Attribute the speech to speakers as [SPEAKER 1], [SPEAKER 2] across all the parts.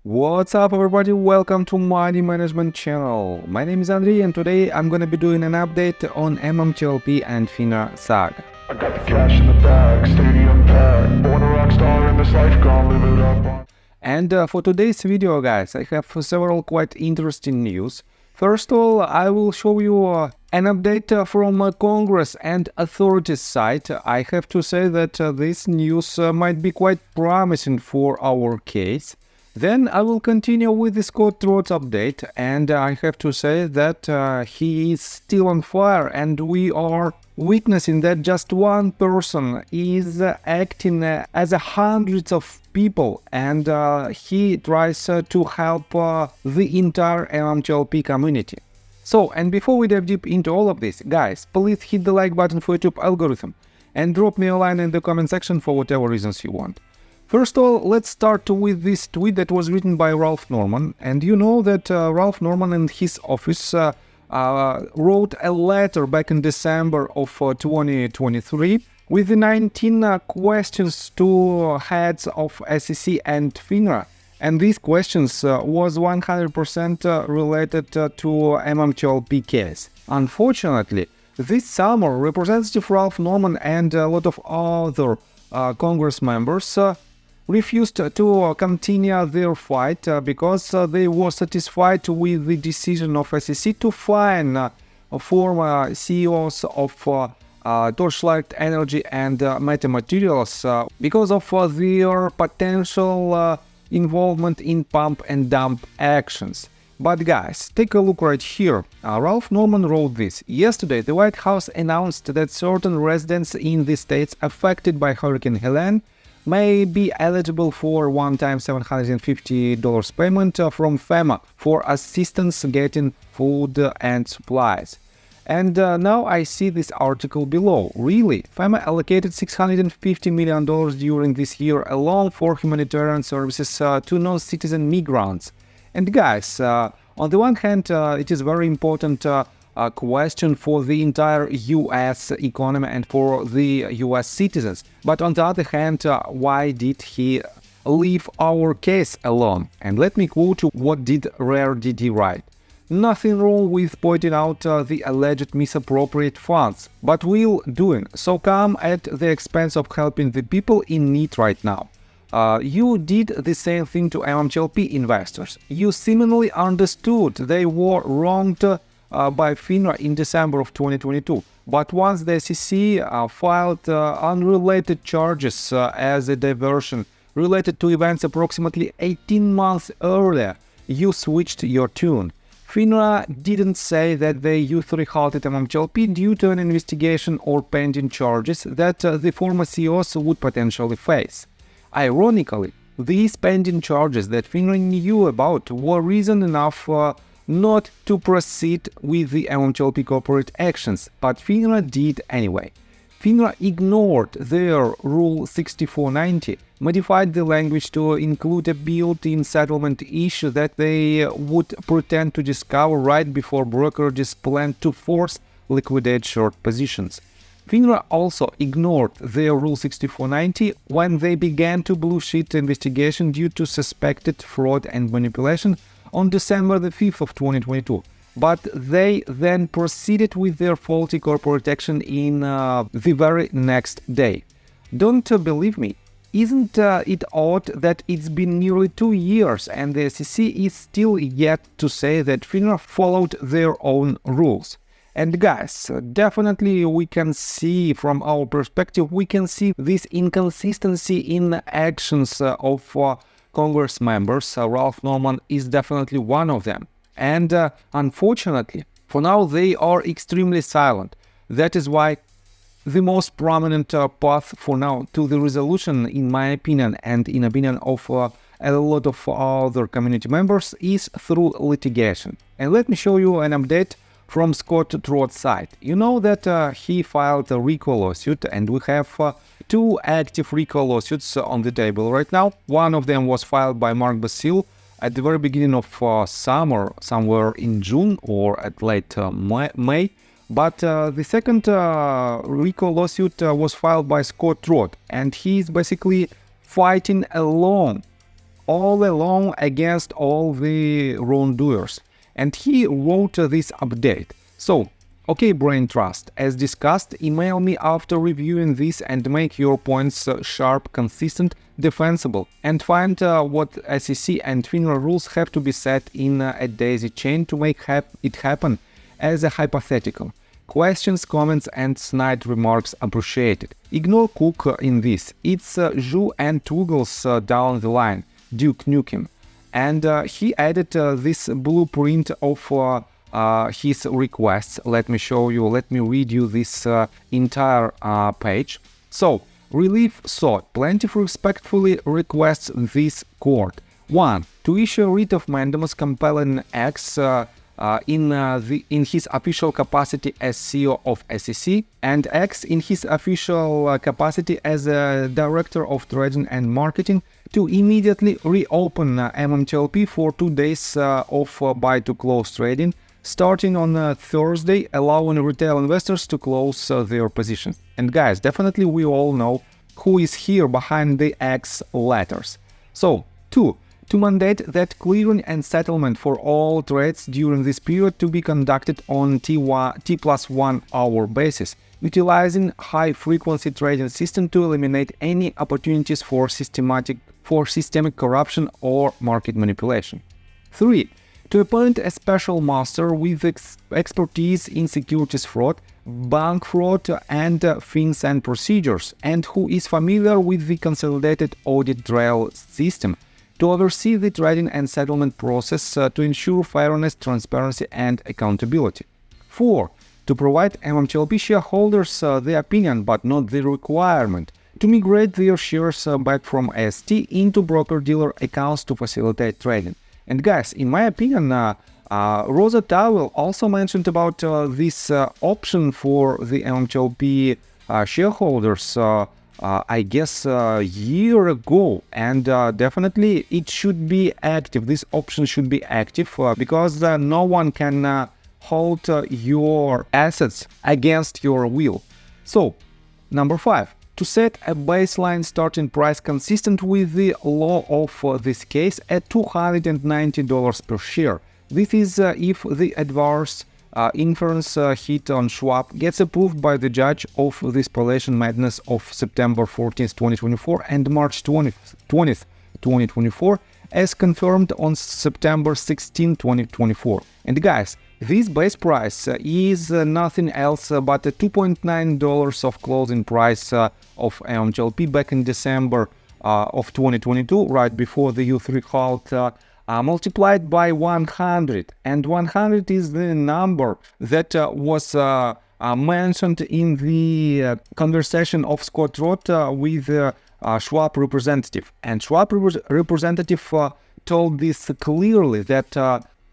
[SPEAKER 1] What's up everybody, welcome to Money Management channel. My name is Andrei and today I'm gonna be doing an update on MMTLP and FINRA saga.
[SPEAKER 2] I got the cash in the bag, stadium packed, born a rock star in this life, gonna live it up.
[SPEAKER 1] And for today's video guys, I have several quite interesting news. First of all, I will show you an update from Congress and authorities side. I have to say that this news might be quite promising for our case. Then I will continue with the Scott Trots update, and I have to say that he is still on fire, and we are witnessing that just one person is acting as hundreds of people, and he tries to help the entire MMTLP community. So, and before we dive deep into all of this, guys, please hit the like button for YouTube algorithm and drop me a line in the comment section for whatever reasons you want. First of all, let's start with this tweet that was written by Ralph Norman, and you know that Ralph Norman and his office wrote a letter back in December of 2023 with the 19 questions to heads of SEC and FINRA, and these questions was 100% related to MMTLP case. Unfortunately, this summer, Representative Ralph Norman and a lot of other Congress members refused to continue their fight because they were satisfied with the decision of SEC to fine former CEOs of Torchlight Energy and Materials because of their potential involvement in pump and dump actions. But guys, take a look right here. Ralph Norman wrote this. Yesterday, the White House announced that certain residents in the states affected by Hurricane Helene may be eligible for one-time $750 payment from FEMA for assistance getting food and supplies. And now I see this article below. Really, FEMA allocated $650 million during this year alone for humanitarian services to non-citizen migrants. And guys, on the one hand, it is very important question for the entire US economy and for the US citizens. But on the other hand, why did he leave our case alone? And let me quote you what did Rare DD write. Nothing wrong with pointing out the alleged misappropriate funds, but we'll doing so come at the expense of helping the people in need right now. You did the same thing to MMTLP investors. You seemingly understood they were wronged by FINRA in December of 2022. But once the SEC filed unrelated charges as a diversion related to events approximately 18 months earlier, you switched your tune. FINRA didn't say that they usually halted MMTLP due to an investigation or pending charges that the former CEOs would potentially face. Ironically, these pending charges that FINRA knew about were reason enough not to proceed with the MMTLP corporate actions, but FINRA did anyway. FINRA ignored their Rule 6490, modified the language to include a built-in settlement issue that they would pretend to discover right before brokerages planned to force liquidate short positions. FINRA also ignored their Rule 6490 when they began to bullshit investigation due to suspected fraud and manipulation on December the 5th of 2022. But they then proceeded with their faulty corporate action in the very next day. Don't believe me? Isn't it odd that it's been nearly 2 years and the SEC is still yet to say that FINRA followed their own rules? And guys, definitely we can see from our perspective, we can see this inconsistency in actions of Congress members. Ralph Norman is definitely one of them. And unfortunately, for now they are extremely silent. That is why the most prominent path for now to the resolution, in my opinion, and in opinion of a lot of other community members, is through litigation. And let me show you an update from Scott Trots' side. You know that he filed a RICO lawsuit, and we have 2 active RICO lawsuits on the table right now. One of them was filed by Mark Basile at the very beginning of summer, somewhere in June or at late May. But the second RICO lawsuit was filed by Scott Trots, and he's basically fighting alone all alone against all the wrongdoers. And he wrote this update. So, okay, Brain Trust, as discussed, email me after reviewing this and make your points sharp, consistent, defensible, and find what SEC and FINRA rules have to be set in a daisy chain to make it happen as a hypothetical. Questions, comments, and snide remarks appreciated. Ignore Cook in this. It's Zhu and Toogles down the line, Duke Nukem. And he added this blueprint of his requests. Let me show you, let me read you this entire page. So, Relief sought plaintiff respectfully requests this court: 1. To issue a writ of mandamus compelling X in his official capacity as CEO of SEC, and X in his official capacity as a Director of Trading and Marketing, to immediately reopen MMTLP for 2 days of buy-to-close trading, starting on Thursday, allowing retail investors to close their positions. And guys, definitely we all know who is here behind the X letters. So, 2. To mandate that clearing and settlement for all trades during this period to be conducted on T+1 hour basis, utilizing high-frequency trading system to eliminate any opportunities for systemic corruption or market manipulation. 3. To appoint a special master with expertise in securities fraud, bank fraud, and FinCEN procedures, and who is familiar with the consolidated audit trail system, to oversee the trading and settlement process to ensure fairness, transparency, and accountability. 4. To provide MMTLP shareholders the opinion, but not the requirement, to migrate their shares back from ST into broker-dealer accounts to facilitate trading. And guys, in my opinion, Rosa Towell also mentioned about this option for the MMTLP shareholders, I guess a year ago, and definitely it should be active. This option should be active because no one can hold your assets against your will. So, number 5. To set a baseline starting price consistent with the law of this case at $290 per share. This is if the adverse inference hit on Schwab gets approved by the judge of the Spallation Madness of September 14th, 2024 and March 20th, 2024, as confirmed on September 16, 2024. And guys, this base price is nothing else but a $2.9 of closing price of MMTLP back in December of 2022, right before the U3 halt, multiplied by 100. And 100 is the number that was mentioned in the conversation of Scott Roth with Schwab representative. And Schwab representative told this clearly that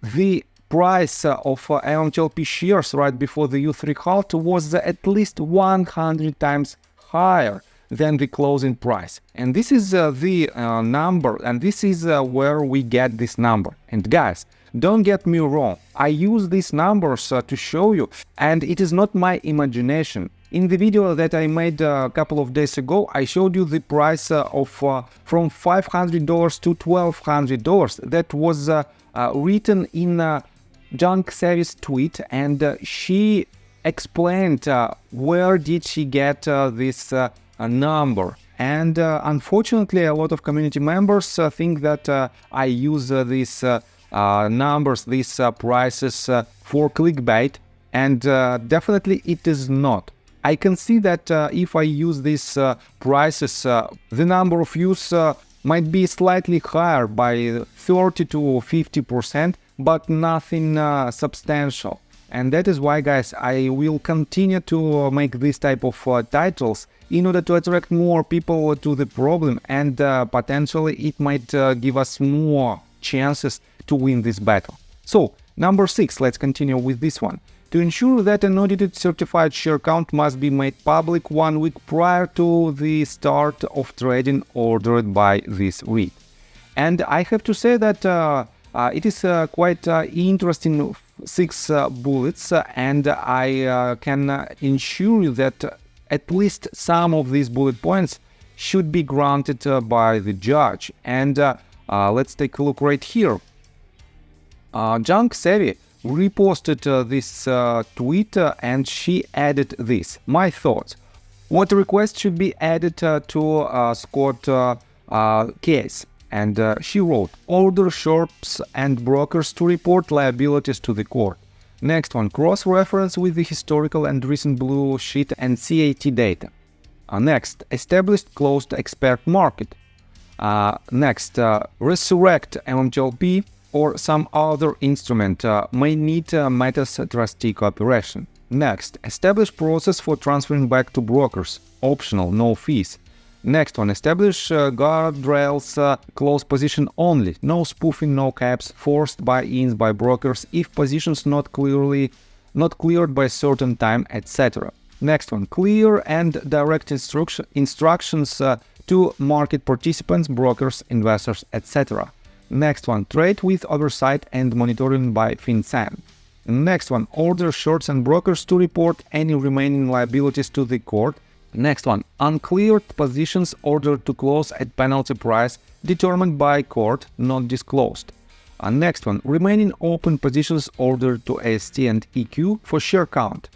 [SPEAKER 1] the price of MMTLP shares right before the U3 halt was at least 100 times higher than the closing price. And this is the number, and this is where we get this number. And guys, don't get me wrong, I use these numbers to show you, and it is not my imagination. In the video that I made a couple of days ago, I showed you the price of from $500 to $1,200 that was written in Junk Savvy's tweet, and she explained where did she get this number. And unfortunately, a lot of community members think that I use these numbers, these prices for clickbait, and definitely it is not. I can see that if I use these prices, the number of views might be slightly higher by 30 to 50%, but nothing substantial. And that is why, guys, I will continue to make this type of titles in order to attract more people to the problem, and potentially it might give us more chances to win this battle. So, number 6, let's continue with this one. To ensure that an audited certified share count must be made public 1 week prior to the start of trading ordered by this REIT. And I have to say that it is quite interesting 6 bullets, and I can ensure you that at least some of these bullet points should be granted by the judge. And Let's take a look right here. Junk Savvy reposted this tweet and she added this. My thoughts. What request should be added to Scott case? And she wrote, order shops and brokers to report liabilities to the court. Next one, cross-reference with the historical and recent blue sheet and CAT data. Next, established closed expert market. Next, resurrect MMTLP or some other instrument may need Metas trustee cooperation. Next, establish process for transferring back to brokers, optional, no fees. Next one, establish guardrails, close position only, no spoofing, no caps, forced buy-ins by brokers if positions not cleared by certain time, etc. Next one, clear and direct instructions to market participants, brokers, investors, etc. Next one, trade with oversight and monitoring by FinCEN. Next one, order shorts and brokers to report any remaining liabilities to the court. Next one, uncleared positions ordered to close at penalty price determined by court, not disclosed. Next one, remaining open positions ordered to AST and EQ for share count.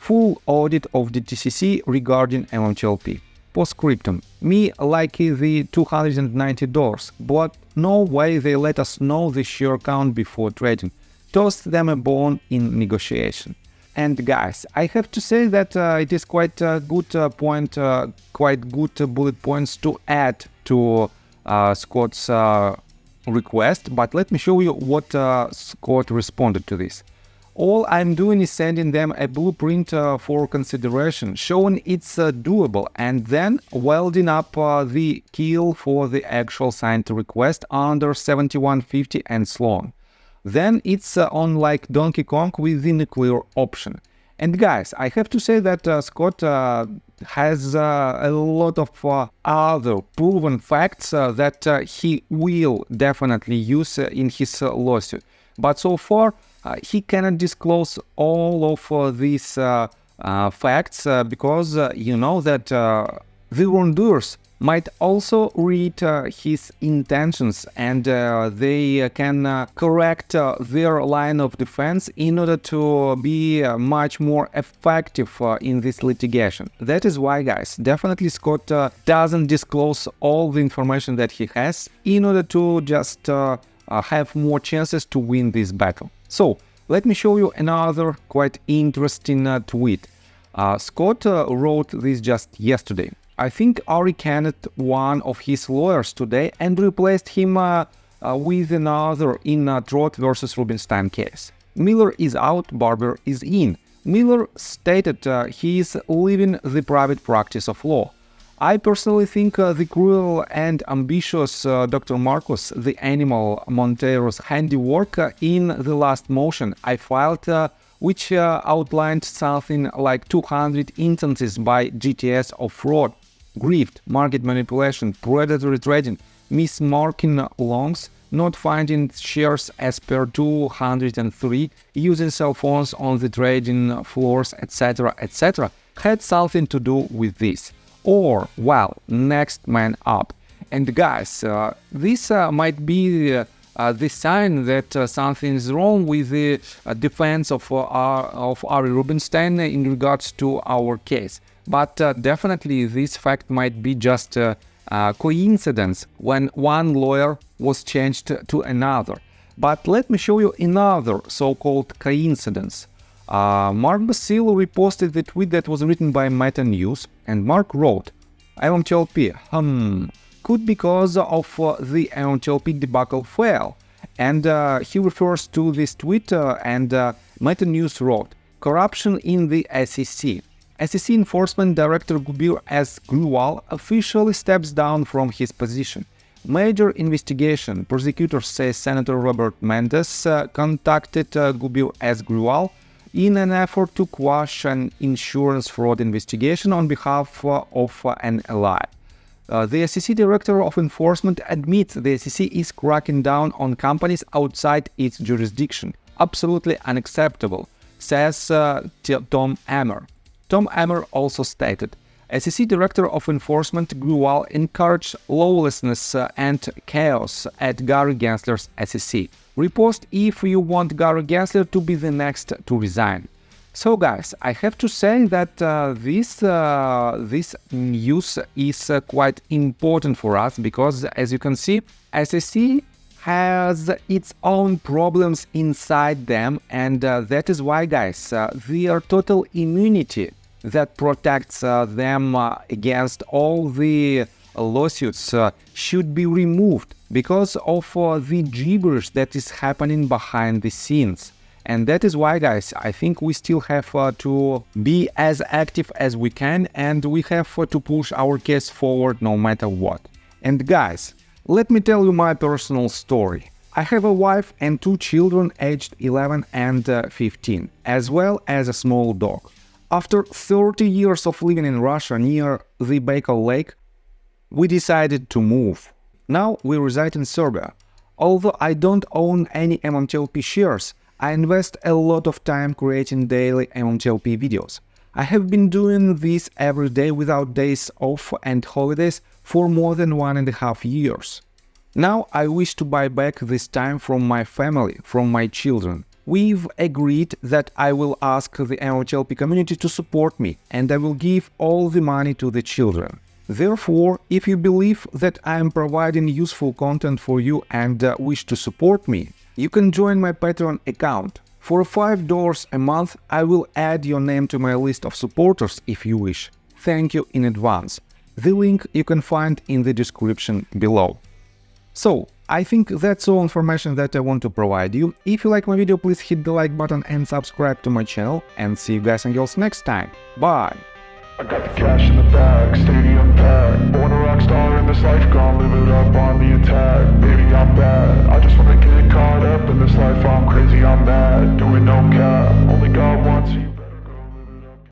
[SPEAKER 1] Full audit of the TCC regarding MMTLP. Postscriptum, me like the $290, but no way they let us know the share count before trading. Tossed them a bone in negotiation. And guys, I have to say that it is quite a good point, quite good bullet points to add to Scott's request, but let me show you what Scott responded to this. All I'm doing is sending them a blueprint for consideration, showing it's doable, and then welding up the keel for the actual signed request under 7150 and so on. Then it's on like Donkey Kong with the nuclear option. And guys, I have to say that Scott has a lot of other proven facts that he will definitely use in his lawsuit. But so far, he cannot disclose all of these facts because you know that the wrongdoers might also read his intentions and they can correct their line of defense in order to be much more effective in this litigation. That is why, guys, definitely Scott doesn't disclose all the information that he has in order to just have more chances to win this battle. So, let me show you another quite interesting tweet. Scott wrote this just yesterday. I think Ari canned one of his lawyers today and replaced him with another in Trott versus Rubinstein case. Miller is out, Barber is in. Miller stated he is leaving the private practice of law. I personally think the cruel and ambitious Dr. Marcos, the animal Montero's handiwork in the last motion I filed, which outlined something like 200 instances by GTS of fraud, grift, market manipulation, predatory trading, mismarking longs, not finding shares as per 203, using cell phones on the trading floors, etc., etc., had something to do with this. Or, well, next man up. And guys, this might be the sign that something is wrong with the defense of Ari Rubinstein in regards to our case. But definitely this fact might be just a coincidence when one lawyer was changed to another. But let me show you another so-called coincidence. Mark Basile reposted the tweet that was written by Meta News, and Mark wrote, MMTLP, could because of the MMTLP debacle fail. And he refers to this tweet and Meta News wrote, corruption in the SEC. SEC Enforcement Director Gubir S. Gruwal officially steps down from his position. Major investigation, prosecutors say Senator Robert Mendes contacted Gubir S. Gruwal in an effort to quash an insurance fraud investigation on behalf of an ally. The SEC Director of Enforcement admits the SEC is cracking down on companies outside its jurisdiction. Absolutely unacceptable, says Tom Emmer. Tom Emmer also stated, SEC Director of Enforcement Gruwal encouraged lawlessness and chaos at Gary Gensler's SEC. Repost if you want Gary Gensler to be the next to resign. So guys, I have to say that this news is quite important for us because, as you can see, SEC has its own problems inside them, and that is why, guys, their total immunity that protects them against all the lawsuits should be removed because of the gibberish that is happening behind the scenes. And that is why, guys, I think we still have to be as active as we can, and we have to push our case forward no matter what. And guys, let me tell you my personal story. I have a wife and 2 children aged 11 and 15, as well as a small dog. After 30 years of living in Russia near the Baikal Lake, we decided to move. Now we reside in Serbia. Although I don't own any MMTLP shares, I invest a lot of time creating daily MMTLP videos. I have been doing this every day without days off and holidays for more than 1.5 years. Now I wish to buy back this time from my family, from my children. We've agreed that I will ask the MMTLP community to support me, and I will give all the money to the children. Therefore, if you believe that I am providing useful content for you and wish to support me, you can join my Patreon account. For $5 a month, I will add your name to my list of supporters if you wish. Thank you in advance. The link you can find in the description below. So, I think that's all information that I want to provide you. If you like my video, please hit the like button and subscribe to my channel, and see you guys and girls next time. Bye!
[SPEAKER 2] I got the cash in the bag, stadium packed. Born a rock star in this life, gone live it up on the attack. Baby, I'm bad, I just wanna get caught.